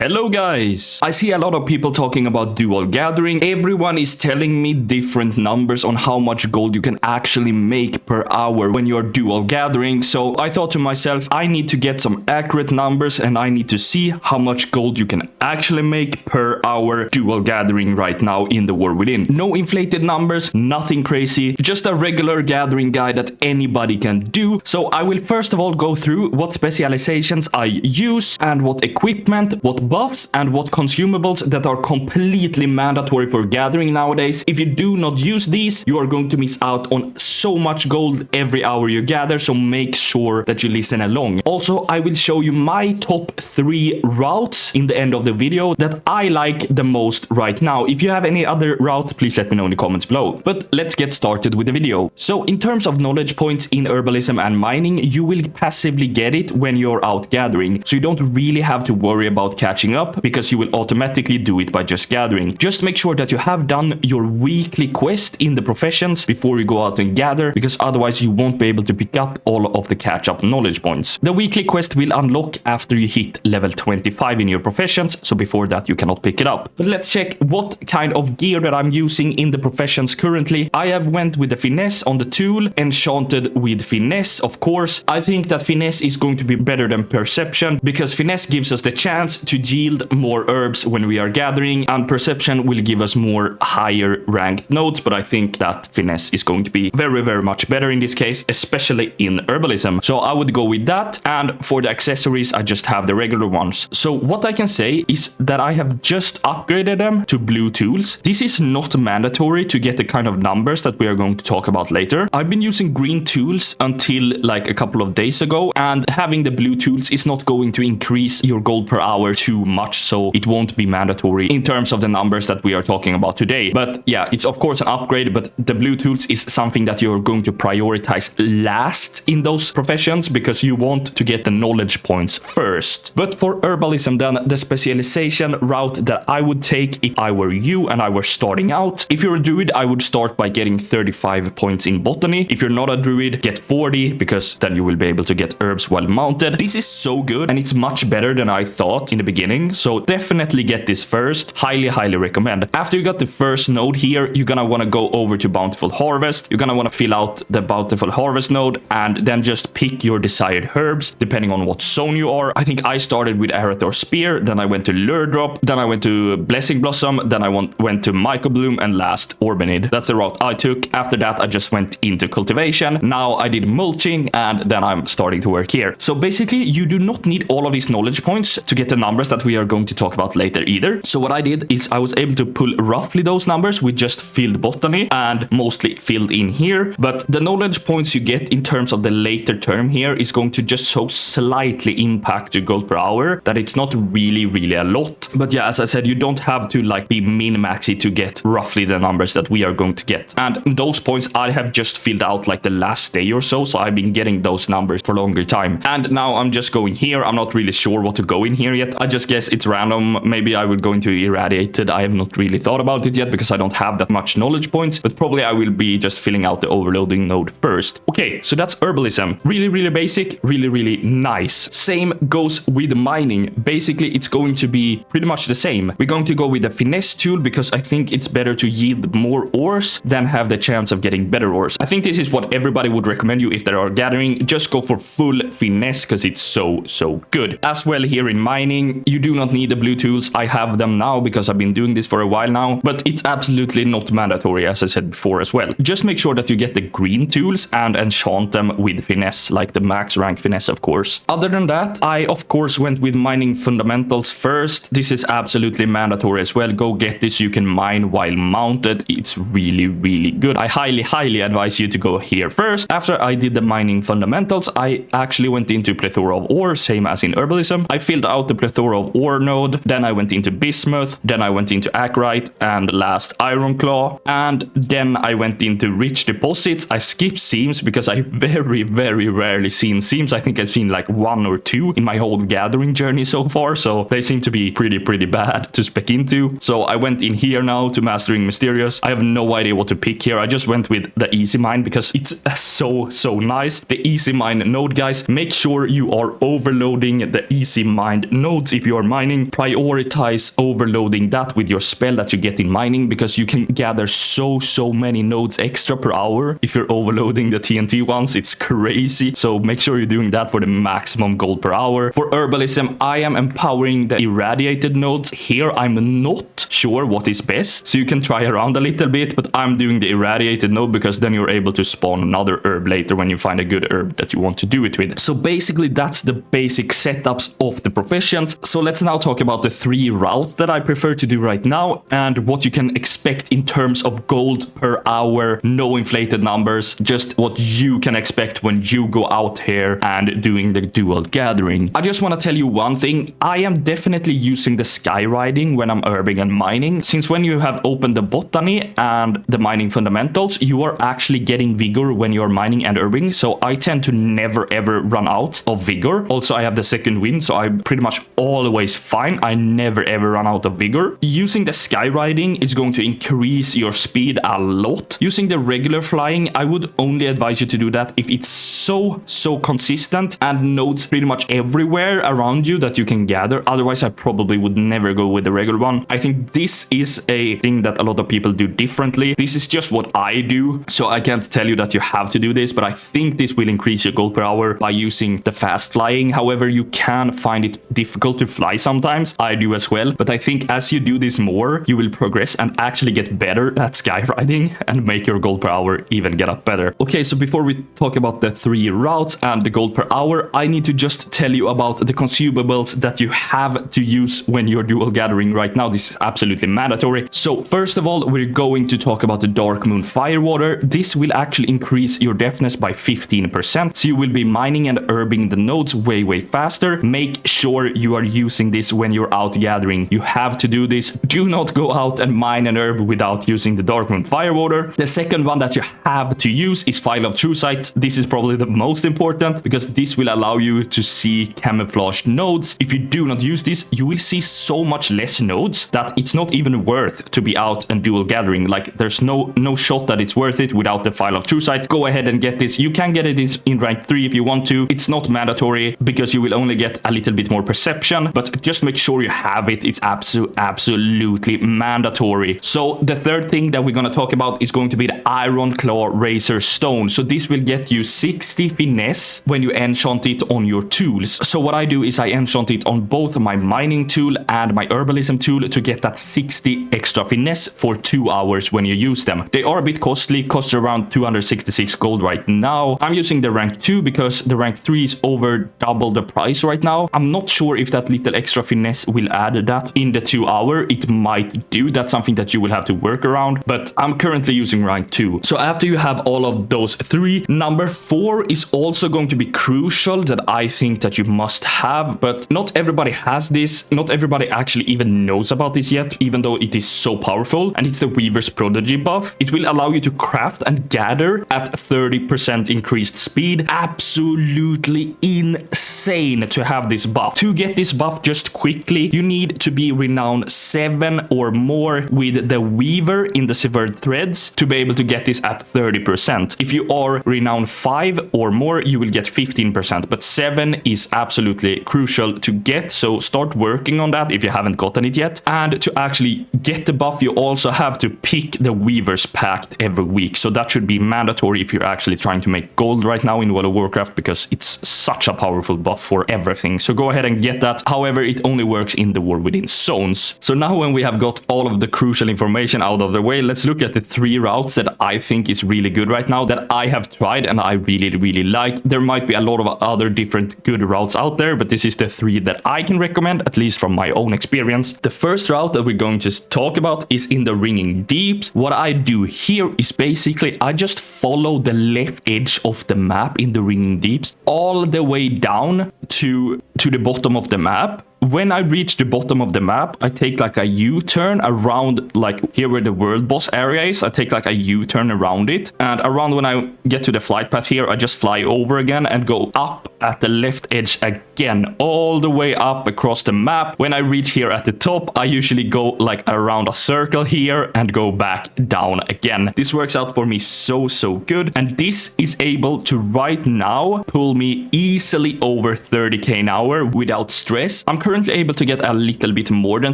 Hello guys! I see a lot of people talking about dual gathering. Everyone is telling me different numbers on how much gold you can actually make per hour when you're dual gathering. So I thought to myself, I need to get some accurate numbers and I need to see how much gold you can actually make per hour dual gathering right now in the War Within. No inflated numbers, nothing crazy, just a regular gathering guide that anybody can do. So I will first of all go through what specializations I use and what equipment, what buffs and what consumables that are completely mandatory for gathering nowadays. If you do not use these, you are going to miss out on so much gold every hour you gather, so make sure that you listen along. Also, I will show you my top 3 routes in the end of the video that I like the most right now. If you have any other route, please let me know in the comments below. But let's get started with the video. So in terms of knowledge points in herbalism and mining, you will passively get it when you're out gathering, so you don't really have to worry about catching up because you will automatically do it by just gathering. Just make sure that you have done your weekly quest in the professions before you go out and gather, because otherwise you won't be able to pick up all of the catch-up knowledge points. The weekly quest will unlock after you hit level 25 in your professions, so before that you cannot pick it up. But let's check what kind of gear that I'm using in the professions currently. I have went with the finesse on the tool, enchanted with finesse, of course. I think that finesse is going to be better than perception, because finesse gives us the chance to yield more herbs when we are gathering, and perception will give us more higher ranked nodes, but I think that finesse is going to be very much better in this case, especially in herbalism. So I would go with that, and for the accessories I just have the regular ones. So what I can say is that I have just upgraded them to blue tools. This is not mandatory to get the kind of numbers that we are going to talk about later. I've been using green tools until like a couple of days ago, and having the blue tools is not going to increase your gold per hour too much, so it won't be mandatory in terms of the numbers that we are talking about today. But yeah, it's of course an upgrade, but the blue tools is something that you're going to prioritize last in those professions, because you want to get the knowledge points first. But for herbalism then, the specialization route that I would take if I were you and I were starting out, if you're a druid, I would start by getting 35 points in botany. If you're not a druid, get 40, because then you will be able to get herbs while mounted. This is so good and it's much better than I thought in the beginning, so definitely get this first. Highly recommend. After you got the first node here, you're gonna want to go over to bountiful harvest. You're gonna want to fill out the bountiful harvest node and then just pick your desired herbs depending on what zone you are. I think I started with Arathor Spear, then I went to Lure Drop, then I went to Blessing Blossom, then I went to Myco Bloom, and last Orbinid. That's the route I took. After that I just went into cultivation. Now I did mulching, and then I'm starting to work here. So basically you do not need all of these knowledge points to get the numbers that we are going to talk about later either. So what I did is I was able to pull roughly those numbers with just filled botany and mostly filled in here. But the knowledge points you get in terms of the later term here is going to just so slightly impact your gold per hour that it's not really a lot. But yeah, as I said, you don't have to like be min-maxy to get roughly the numbers that we are going to get. And those points I have just filled out like the last day or so, so I've been getting those numbers for a longer time. And now I'm just going here. I'm not really sure what to go in here yet. I just guess it's random. Maybe I would go into irradiated. I have not really thought about it yet because I don't have that much knowledge points, but probably I will be just filling out the overloading node first. Okay, so that's herbalism. Really basic, really nice. Same goes with mining. Basically, it's going to be pretty much the same. We're going to go with the finesse tool because I think it's better to yield more ores than have the chance of getting better ores. I think this is what everybody would recommend you if they are gathering. Just go for full finesse because it's so good. As well here in mining, you do not need the blue tools. I have them now because I've been doing this for a while now, but it's absolutely not mandatory, as I said before as well. Just make sure that you get the green tools and enchant them with finesse, like the max rank finesse, of course. Other than that, I of course went with mining fundamentals first. This is absolutely mandatory as well. Go get this. You can mine while mounted. It's really good. I highly advise you to go here first. After I did the mining fundamentals, I actually went into plethora of ore, same as in herbalism. I filled out the plethora of ore node, then I went into bismuth, then I went into acrite, and last iron claw, and then I went into rich deposits. I skipped seams because I very rarely seen seams. I think I've seen like 1 or 2 in my whole gathering journey so far, so they seem to be pretty bad to spec into. So I went in here now to mastering mysterious. I have no idea what to pick here. I just went with the easy mine because it's so nice. The easy mine node, guys, make sure you are overloading the easy mined nodes if you are mining, prioritize overloading that with your spell that you get in mining, because you can gather so many nodes extra per hour if you're overloading the TNT ones. It's crazy. So make sure you're doing that for the maximum gold per hour. For herbalism, I am empowering the irradiated nodes. Here I'm not sure what is best, so you can try around a little bit, but I'm doing the irradiated node because then you're able to spawn another herb later when you find a good herb that you want to do it with. So basically that's the basic setups of the professions. So let's now talk about the 3 routes that I prefer to do right now and what you can expect in terms of gold per hour, no inflated numbers, just what you can expect when you go out here and doing the dual gathering. I just want to tell you one thing. I am definitely using the sky riding when I'm herbing and mining, since when you have opened the botany and the mining fundamentals, you are actually getting vigor when you're mining and herbing. So I tend to never ever run out of vigor. Also, I have the second wind, so I'm pretty much always fine. I never ever run out of vigor. Using the sky riding is going to increase your speed a lot. Using the regular flying, I would only advise you to do that if it's so consistent and nodes pretty much everywhere around you that you can gather. Otherwise, I probably would never go with the regular one. I think this is a thing that a lot of people do differently. This is just what I do, so I can't tell you that you have to do this, but I think this will increase your gold per hour by using the fast flying. However, you can find it difficult to fly sometimes. I do as well, but I think as you do this more, you will progress and actually get better at sky riding and make your gold per hour even get up better. Okay, so before we talk about the 3 routes and the gold per hour, I need to just tell you about the consumables that you have to use when you're dual gathering right now. This is absolutely mandatory. So first of all, we're going to talk about the Dark Moon Firewater. This will actually increase your deftness by 15%, so you will be mining and herbing the nodes way faster. Make sure you are using this when you're out gathering. You have to do this. Do not go out and mine and herb without using the Dark Moon Firewater. The second one that you have to use is File of True Sights. This is probably the most important because this will allow you to see camouflaged nodes. If you do not use this, you will see so much less nodes that it's not even worth to be out and dual gathering. Like, there's no shot that it's worth it without the File of True Sight. Go ahead and get this. You can get it in rank 3 if you want to. It's not mandatory because you will only get a little bit more perception, but just make sure you have it. It's absolutely mandatory. So the third thing that we're going to talk about is going to be the Iron Claw Razor Stone. So this will get you 60 finesse when you enchant it on your tools. So what I do is I enchant it on both my mining tool and my herbalism tool to get that 60 extra finesse for 2 hours when you use them. They are a bit costly, cost around 266 gold right now. I'm using the rank 2 because the rank 3 is over double the price right now. I'm not sure if that little extra finesse will add that in the 2 hour. It might do. That's something that you will have to work around, but I'm currently using rank 2. So after you have all of those 3, number 4 is also going to be crucial that I think that you must have, but not everybody has this. Not everybody actually even knows about this yet, even though it is so powerful, and it's the Weaver's Prodigy buff. It will allow you to craft and gather at 30% increased speed. Absolutely insane to have this buff. To get this buff just quickly, you need to be renowned 7 or more with the Weaver in the Severed Threads to be able to get this at 30%. If you are renowned 5 or more, you will get 15%, but 7 is absolutely crucial to get, so start working on that if you haven't gotten it yet. And to actually get the buff, you also have to pick the Weaver's Pact every week, so that should be mandatory if you're actually trying to make gold right now in World of Warcraft, because it's such a powerful buff for everything. So go ahead and get that. However, it only works in the War Within zones. So now when we have got all of the crucial information out of the way, let's look at the 3 routes that I think is really good right now, that I have tried and I really like. There might be a lot of other different good routes out there, but this is the 3 that I can recommend, at least from my own experience. The first route that we're going to talk about is in the Ringing Deeps. What I do here is basically I just follow the left edge of the map in the Ringing Deeps all the way down to the bottom of the map. When I reach the bottom of the map, I take like a U-turn around, like here where the world boss area is. I take like a U-turn around it, and around when I get to the flight path here, I just fly over again and go up at the left edge again, all the way up across the map. When I reach here at the top, I usually go like around a circle here and go back down again. This works out for me so good, and this is able to right now pull me easily over 30k an hour without stress. I'm currently able to get a little bit more than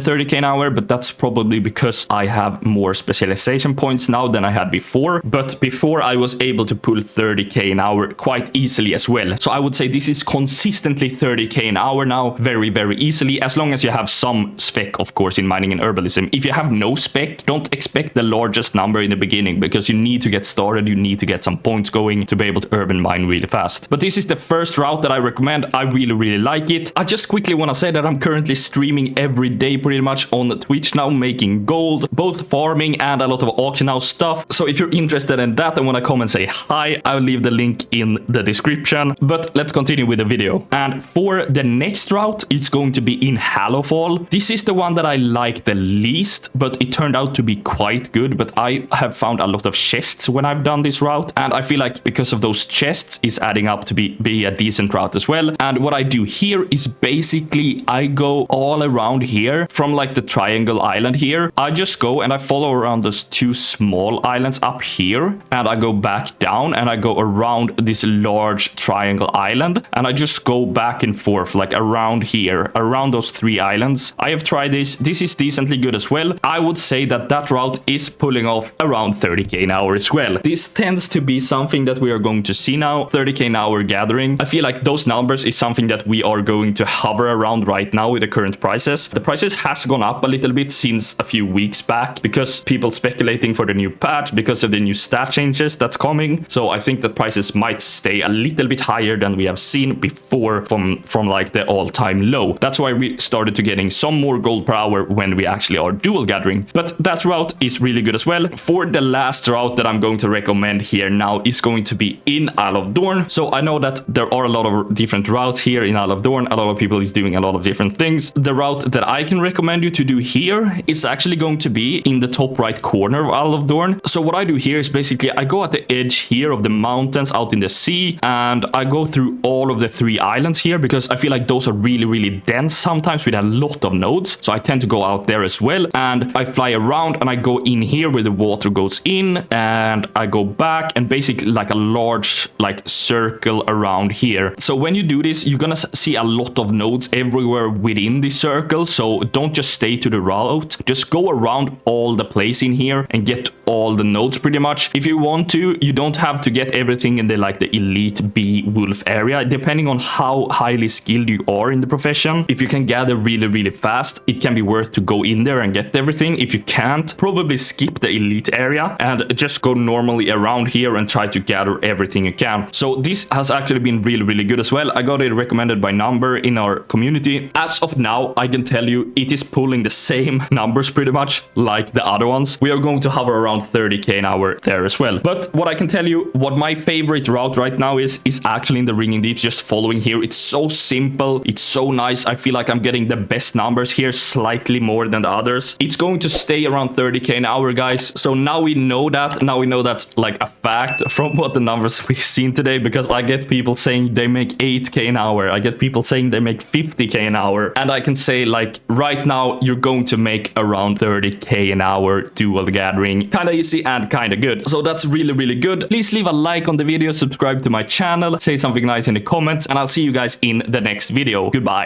30k an hour, but that's probably because I have more specialization points now than I had before. But before, I was able to pull 30k an hour quite easily as well. So I would say this is consistently 30k an hour now, very easily, as long as you have some spec, of course, in mining and herbalism. If you have no spec, don't expect the largest number in the beginning, because you need to get started, you need to get some points going to be able to urban mine really fast. But this is the first route that I recommend. I really like it. I just quickly want to say that I'm currently streaming every day pretty much on Twitch now, making gold, both farming and a lot of auction house stuff. So if you're interested in that and want to come and say hi, I'll leave the link in the description. But let's continue with the video. And for the next route, it's going to be in Hallowfall. This is the one that I like the least, but it turned out to be quite good. But I have found a lot of chests when I've done this route, and I feel like because of those chests, it's adding up to be a decent route as well. And what I do here is basically I go all around here from like the triangle island here. I just go and I follow around those two small islands up here, and I go back down and I go around this large triangle island, and I just go back and forth like around here, around those three islands. I have tried this. This is decently good as well. I would say that that route is pulling off around 30k an hour as well. This tends to be something that we are going to see now, 30k an hour gathering. I feel like those numbers is something that we are going to hover around right now with the current prices. The prices has gone up a little bit since a few weeks back because people speculating for the new patch, because of the new stat changes that's coming. So I think that prices might stay a little bit higher than we have seen before from like the all-time low. That's why we started to getting some more gold per hour when we actually are dual gathering. But that route is really good as well. For the last route that I'm going to recommend here now is going to be in Isle of Dorn. So I know that there are a lot of different routes here in Isle of Dorn. A lot of people is doing a lot of different things. The route that I can recommend you to do here is actually going to be in the top right corner of Isle of Dorn. So what I do here is basically I go at the edge here of the mountains out in the sea, and I go through all of the three islands here because I feel like those are really dense sometimes with a lot of nodes. So I tend to go out there as well, and I fly around and I go in here where the water goes in, and I go back and basically like a large like circle around here. So when you do this, you're gonna see a lot of nodes everywhere within the circle. So don't just stay to the route, just go around all the place in here and get all the nodes pretty much. If you want to, you don't have to get everything in the like the elite bee wolf area, depending on how highly skilled you are in the profession. If you can gather really fast, it can be worth to go in there and get everything. If you can't, probably skip the elite area and just go normally around here and try to gather everything you can. So this has actually been really good as well. I got it recommended by number in our community. As of now, I can tell you it is pulling the same numbers pretty much like the other ones. We are going to hover around 30k an hour there as well. But what I can tell you, what my favorite route right now is actually in the ringing deeps, just following here. It's so simple, it's so nice. I feel like I'm getting the best numbers here, slightly more than the others. It's going to stay around 30k an hour, guys. So now we know that. Now we know that's like a fact from what the numbers we've seen today, because I get people saying they make 8k an hour. I get people saying they make 50k an hour. And I can say like right now you're going to make around 30k an hour dual gathering. Kind of easy and kind of good. So that's really good. Please leave a like on the video, subscribe to my channel, say something nice in the comments, and I'll see you guys in the next video. Goodbye.